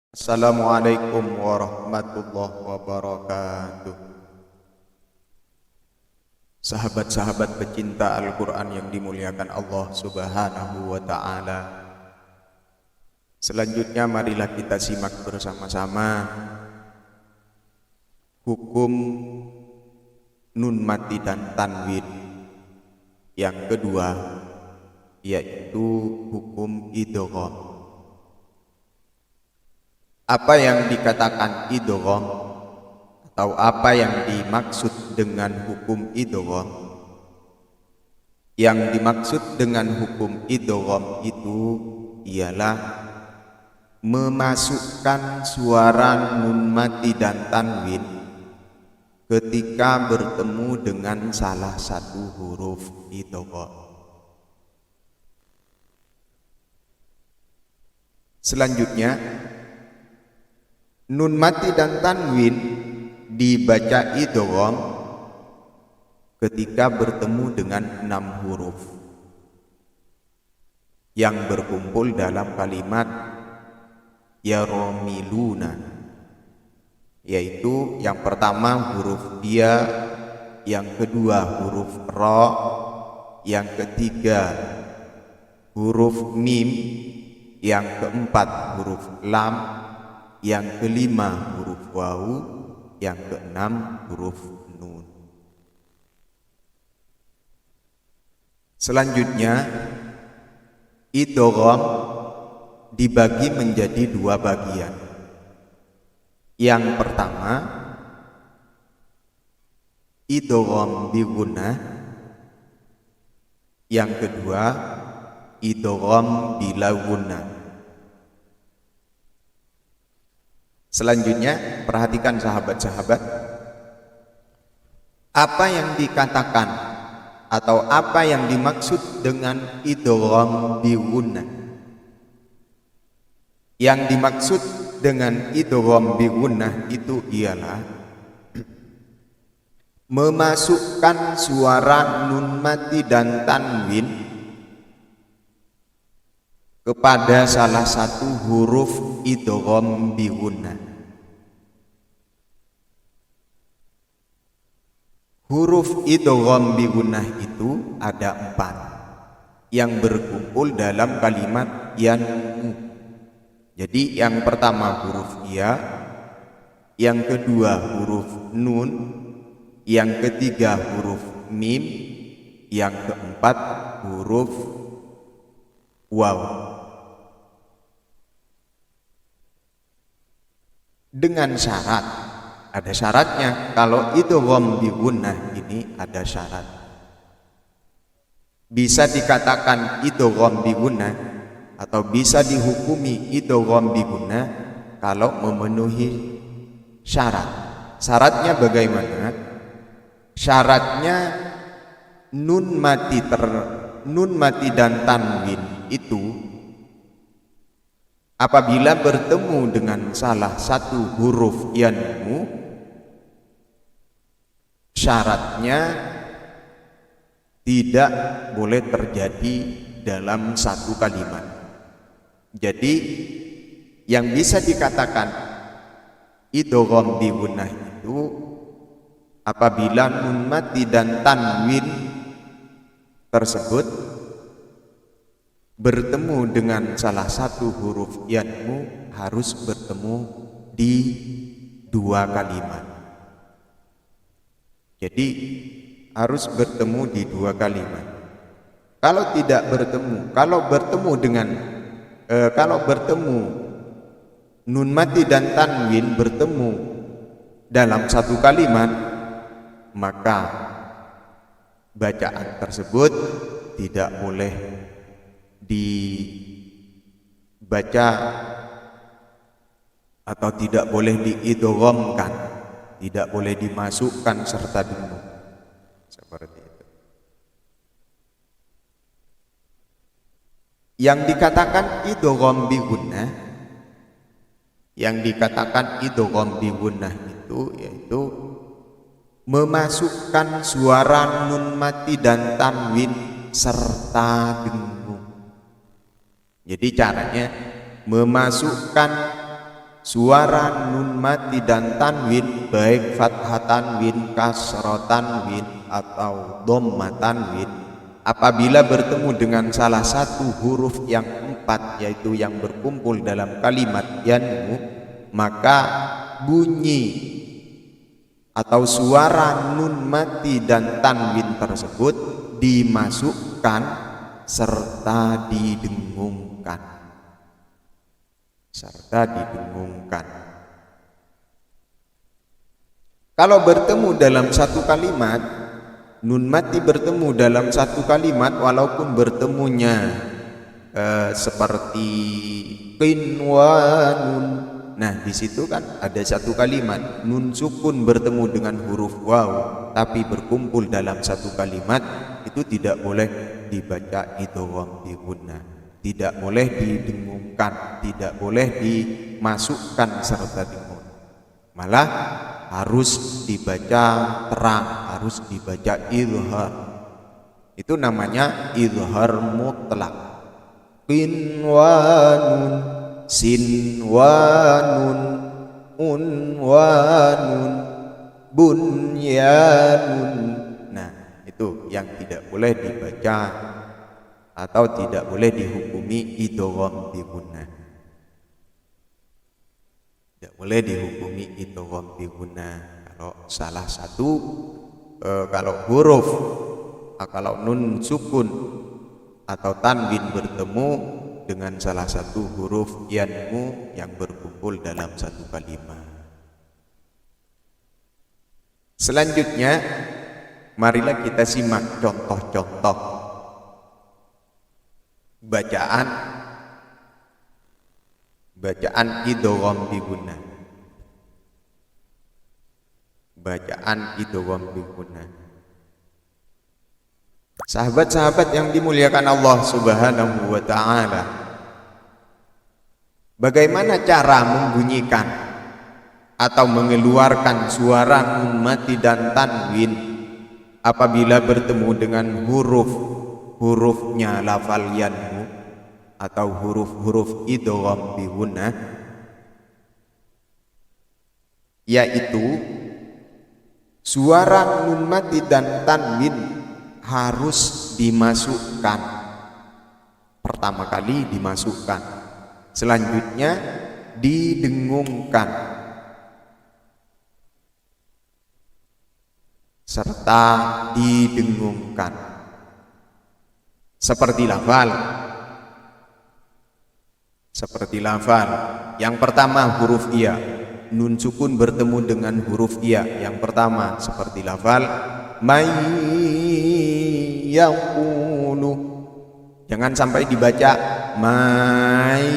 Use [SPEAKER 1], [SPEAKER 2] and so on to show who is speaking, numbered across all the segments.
[SPEAKER 1] Assalamualaikum warahmatullahi wabarakatuh. Sahabat-sahabat pecinta Al-Quran yang dimuliakan Allah Subhanahu wa ta'ala, selanjutnya marilah kita simak bersama-sama hukum nun mati dan tanwin yang kedua, yaitu hukum idgham. Apa yang dikatakan idgham atau apa yang dimaksud dengan hukum idgham? Yang dimaksud dengan hukum idgham itu ialah memasukkan suara nun mati dan tanwin ketika bertemu dengan salah satu huruf idgham. Selanjutnya, nun mati dan tanwin dibaca idgham ketika bertemu dengan 6 huruf yang berkumpul dalam kalimat yaromiluna, yaitu yang pertama huruf ya, yang kedua huruf ra, yang ketiga huruf mim, yang keempat huruf lam, yang kelima huruf waw, yang keenam huruf nun. Selanjutnya, idgham dibagi menjadi 2 bagian. Yang pertama, idgham bi gunnah. Yang kedua, idgham bila gunnah. Selanjutnya, perhatikan sahabat-sahabat, apa yang dikatakan atau apa yang dimaksud dengan idgham bi gunnah. Yang dimaksud dengan idgham bi gunnah itu ialah memasukkan suara nun mati dan tanwin kepada salah satu huruf idgham bi gunnah. Huruf idgham bi gunnah itu ada 4 yang berkumpul dalam kalimat yanmu. Jadi yang pertama huruf ya, yang kedua huruf nun, yang ketiga huruf mim, yang keempat huruf waw. Dengan syarat, ada syaratnya. Kalau idgham bi gunnah ini ada syarat. Bisa dikatakan idgham bi gunnah atau bisa dihukumi idgham bi gunnah kalau memenuhi syarat. Syaratnya bagaimana? Syaratnya nun mati dan tanwin itu apabila bertemu dengan salah satu huruf yanmu, syaratnya tidak boleh terjadi dalam satu kalimat. Jadi yang bisa dikatakan idgham bi gunnah itu apabila nun mati dan tanwin tersebut bertemu dengan salah satu huruf yanmu, harus bertemu di 2 kalimat. Jadi harus bertemu di 2 kalimat. Kalau tidak bertemu, kalau bertemu nun mati dan tanwin bertemu dalam satu kalimat, maka bacaan tersebut tidak boleh dibaca atau tidak boleh diidghamkan, tidak boleh dimasukkan serta dengung. Seperti itu. Yang dikatakan idgham bi gunnah, itu yaitu memasukkan suara nun mati dan tanwin serta dengung. Jadi caranya memasukkan suara nun mati dan tanwin, baik fathah tanwin, kasrah tanwin, atau dhamma tanwin, apabila bertemu dengan salah satu huruf yang empat, yaitu yang berkumpul dalam kalimat yanmu, maka bunyi atau suara nun mati dan tanwin tersebut dimasukkan serta didengungkan. Kalau bertemu dalam satu kalimat, nun mati bertemu dalam satu kalimat, walaupun bertemunya seperti qinwanun. Nah, di situ kan ada satu kalimat, nun sukun bertemu dengan huruf waw, tapi berkumpul dalam satu kalimat, itu tidak boleh dibaca idgham bi gunnah, tidak boleh didengungkan, tidak boleh dimasukkan serta dengung. Malah harus dibaca terang, harus dibaca izhar. Itu namanya izhar mutlak. Qinwanun, sinwanun, unwanun, bunyanun. Nah, itu yang tidak boleh dibaca atau tidak boleh dihukumi idgham bi gunnah. Tidak boleh dihukumi idgham bi gunnah kalau salah satu kalau huruf, kalau nun sukun atau tanwin bertemu dengan salah satu huruf yanmu yang berkumpul dalam satu kalimat. Selanjutnya, marilah kita simak contoh-contoh bacaan idgham bi gunnah. Bacaan idgham bi gunnah. Sahabat-sahabat yang dimuliakan Allah Subhanahu wa ta'ala, bagaimana cara membunyikan atau mengeluarkan suara nun mati dan tanwin apabila bertemu dengan hurufnya lafal yanmu atau huruf-huruf idgham bi gunnah, yaitu suara nun mati dan tanwin harus dimasukkan. Pertama kali dimasukkan, selanjutnya didengungkan serta didengungkan. Seperti lafal yang pertama huruf iya, nun sukun bertemu dengan huruf iya yang pertama, seperti lafal may yaqulu. Jangan sampai dibaca may,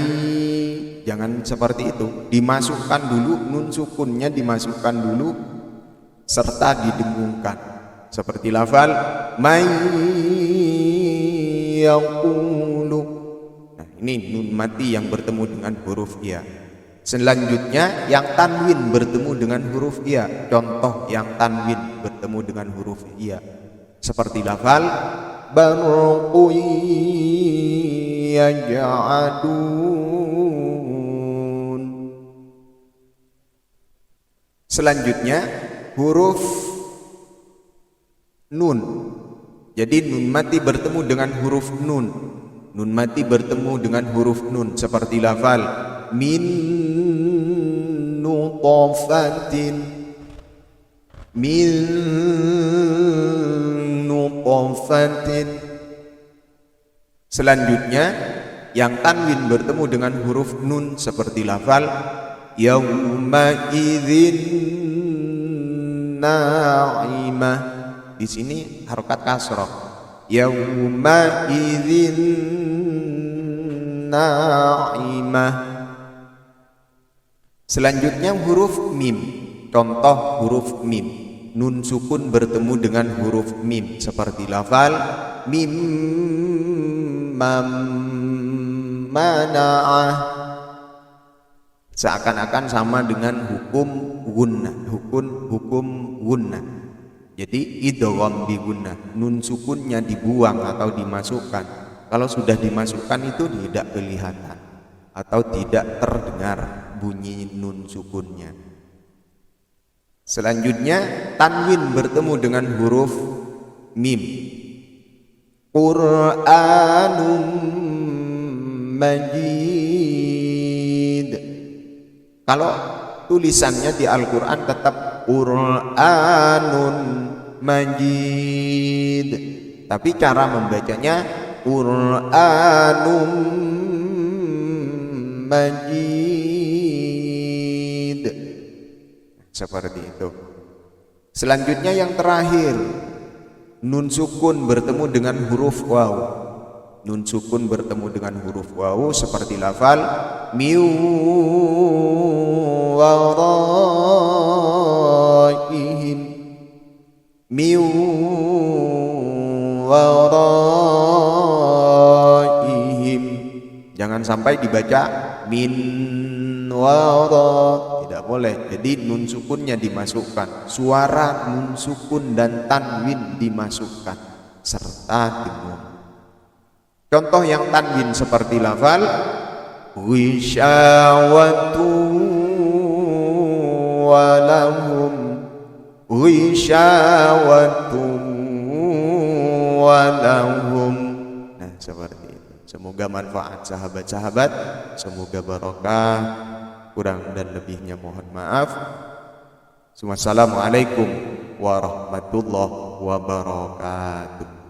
[SPEAKER 1] jangan seperti itu. Dimasukkan dulu, nun sukunnya dimasukkan dulu serta didengungkan. Seperti lafal may yaqulu. Nah, ini nun mati yang bertemu dengan huruf iya. Selanjutnya yang tanwin bertemu dengan huruf iya. Contoh yang tanwin bertemu dengan huruf iya, seperti lafal barqun yaj'adun. Selanjutnya huruf nun. Jadi nun mati bertemu dengan huruf nun. Nun mati bertemu dengan huruf nun, seperti lafal min nutfatin, min nutfatin. Selanjutnya yang tanwin bertemu dengan huruf nun, seperti lafal yauma idzin na'imah. Di sini harokat kasrah, yauma idzin na'imah. Selanjutnya huruf mim. Contoh huruf mim, nun sukun bertemu dengan huruf mim, seperti lafal mim mana'ah. Seakan-akan sama dengan hukum gunnah, hukum gunnah. Jadi idgham bi gunnah, nun sukunnya dibuang atau dimasukkan. Kalau sudah dimasukkan itu tidak kelihatan atau tidak terdengar bunyi nun sukunnya. Selanjutnya tanwin bertemu dengan huruf mim. Qur'anum Majid. Kalau tulisannya di Al-Quran tetap Qur'anun Majid, tapi cara membacanya Qur'anum Majid, seperti itu. Selanjutnya yang terakhir, nun sukun bertemu dengan huruf waw. Nun sukun bertemu dengan huruf waw seperti lafal min waraihim, min waraihim. Jangan sampai dibaca min wara, tidak boleh. Jadi nun sukunnya dimasukkan, suara nun sukun dan tanwin dimasukkan serta dengung. Contoh yang tanwin seperti lafal wisyawatu walahum, wisyawatu walahum. Nah, seperti itu. Semoga manfaat sahabat-sahabat, semoga barokah. Kurang dan lebihnya mohon maaf. Wassalamualaikum warahmatullahi wabarakatuh.